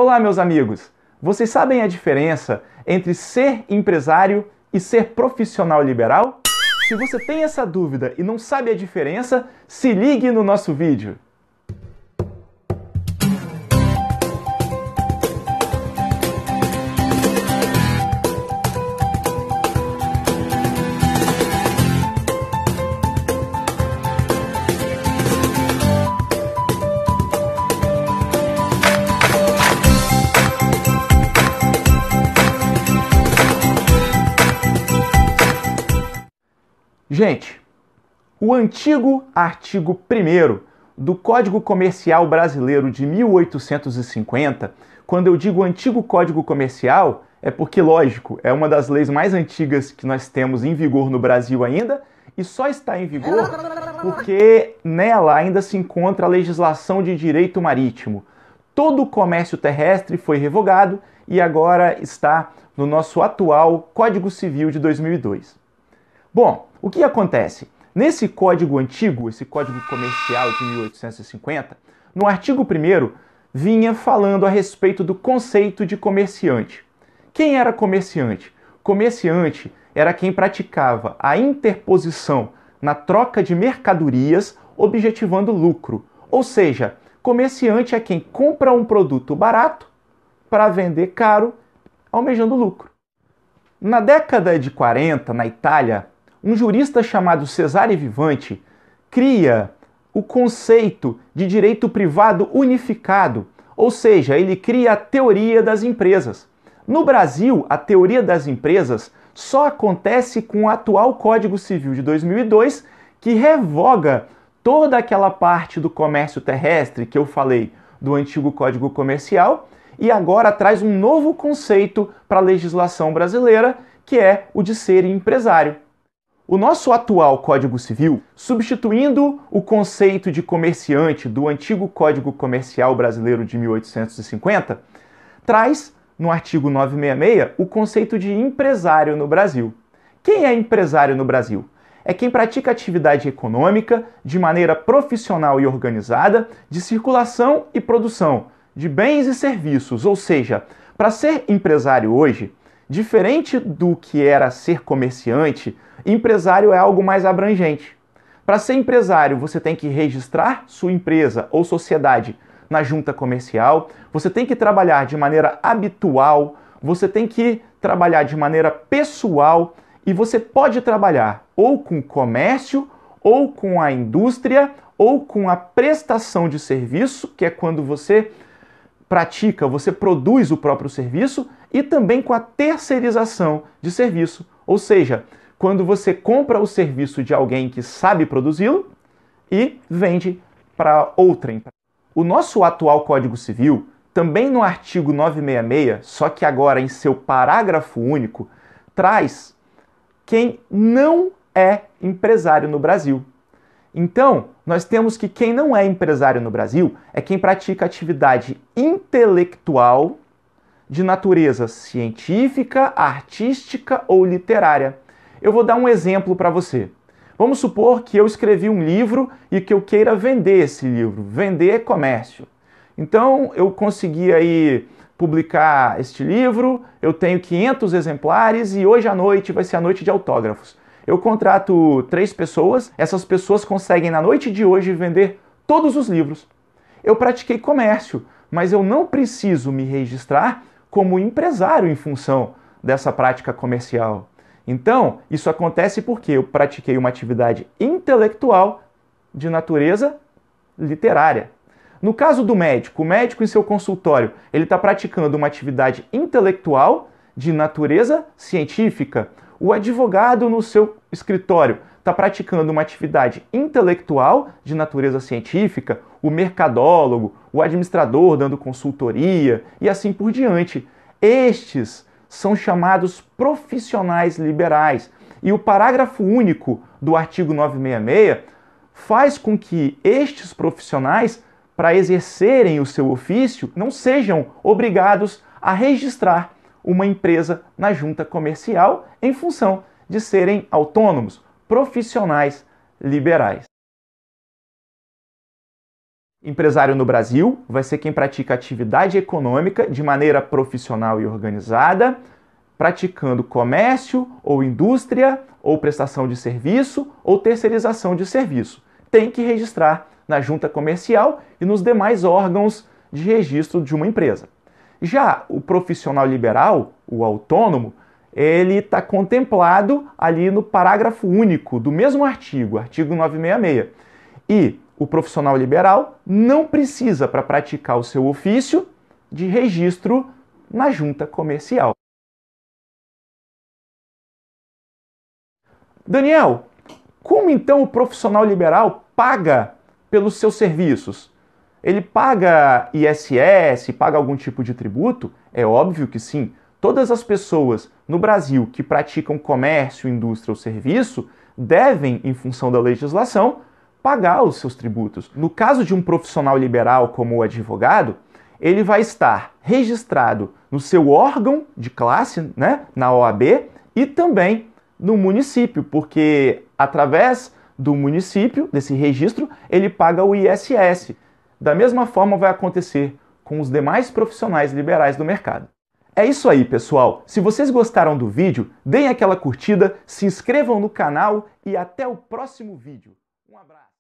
Olá, meus amigos! Vocês sabem a diferença entre ser empresário e ser profissional liberal? Se você tem essa dúvida e não sabe a diferença, se ligue no nosso vídeo! Gente, o antigo artigo 1º do Código Comercial Brasileiro de 1850, quando eu digo antigo Código Comercial, é porque, lógico, é uma das leis mais antigas que nós temos em vigor no Brasil ainda, e só está em vigor porque nela ainda se encontra a legislação de direito marítimo. Todo o comércio terrestre foi revogado e agora está no nosso atual Código Civil de 2002. Bom, o que acontece? Nesse código antigo, esse Código Comercial de 1850, no artigo 1º, vinha falando a respeito do conceito de comerciante. Quem era comerciante? Comerciante era quem praticava a interposição na troca de mercadorias, objetivando lucro. Ou seja, comerciante é quem compra um produto barato para vender caro, almejando lucro. Na década de 40, na Itália, um jurista chamado Cesare Vivanti cria o conceito de direito privado unificado, ou seja, ele cria a teoria das empresas. No Brasil, a teoria das empresas só acontece com o atual Código Civil de 2002, que revoga toda aquela parte do comércio terrestre que eu falei do antigo Código Comercial e agora traz um novo conceito para a legislação brasileira, que é o de ser empresário. O nosso atual Código Civil, substituindo o conceito de comerciante do antigo Código Comercial Brasileiro de 1850, traz, no artigo 966, o conceito de empresário no Brasil. Quem é empresário no Brasil? É quem pratica atividade econômica de maneira profissional e organizada, de circulação e produção de bens e serviços. Ou seja, para ser empresário hoje, diferente do que era ser comerciante, empresário é algo mais abrangente. Para ser empresário, você tem que registrar sua empresa ou sociedade na junta comercial, você tem que trabalhar de maneira habitual, você tem que trabalhar de maneira pessoal e você pode trabalhar ou com comércio, ou com a indústria, ou com a prestação de serviço, que é quando você pratica, você produz o próprio serviço, e também com a terceirização de serviço, ou seja, quando você compra o serviço de alguém que sabe produzi-lo e vende para outra empresa. O nosso atual Código Civil, também no artigo 966, só que agora em seu parágrafo único, traz quem não é empresário no Brasil. Então, nós temos que quem não é empresário no Brasil é quem pratica atividade intelectual de natureza científica, artística ou literária. Eu vou dar um exemplo para você. Vamos supor que eu escrevi um livro e que eu queira vender esse livro. Vender é comércio. Então, eu consegui aí publicar este livro, eu tenho 500 exemplares e hoje à noite vai ser a noite de autógrafos. Eu contrato 3 pessoas, essas pessoas conseguem na noite de hoje vender todos os livros. Eu pratiquei comércio, mas eu não preciso me registrar como empresário em função dessa prática comercial. Então, isso acontece porque eu pratiquei uma atividade intelectual de natureza literária. No caso do médico, o médico em seu consultório, ele está praticando uma atividade intelectual de natureza científica. O advogado no seu escritório está praticando uma atividade intelectual de natureza científica, o mercadólogo, o administrador dando consultoria e assim por diante. Estes são chamados profissionais liberais. E o parágrafo único do artigo 966 faz com que estes profissionais, para exercerem o seu ofício, não sejam obrigados a registrar uma empresa na junta comercial em função de serem autônomos, profissionais liberais. Empresário no Brasil vai ser quem pratica atividade econômica de maneira profissional e organizada, praticando comércio ou indústria, ou prestação de serviço ou terceirização de serviço. Tem que registrar na junta comercial e nos demais órgãos de registro de uma empresa. Já o profissional liberal, o autônomo, ele está contemplado ali no parágrafo único do mesmo artigo 966. E o profissional liberal não precisa, para praticar o seu ofício, de registro na junta comercial. Daniel, como então o profissional liberal paga pelos seus serviços? Ele paga ISS, paga algum tipo de tributo? É óbvio que sim. Todas as pessoas no Brasil que praticam comércio, indústria ou serviço devem, em função da legislação, pagar os seus tributos. No caso de um profissional liberal como o advogado, ele vai estar registrado no seu órgão de classe, né, na OAB, e também no município, porque através do município, desse registro, ele paga o ISS. Da mesma forma vai acontecer com os demais profissionais liberais do mercado. É isso aí, pessoal. Se vocês gostaram do vídeo, deem aquela curtida, se inscrevam no canal e até o próximo vídeo. Um abraço!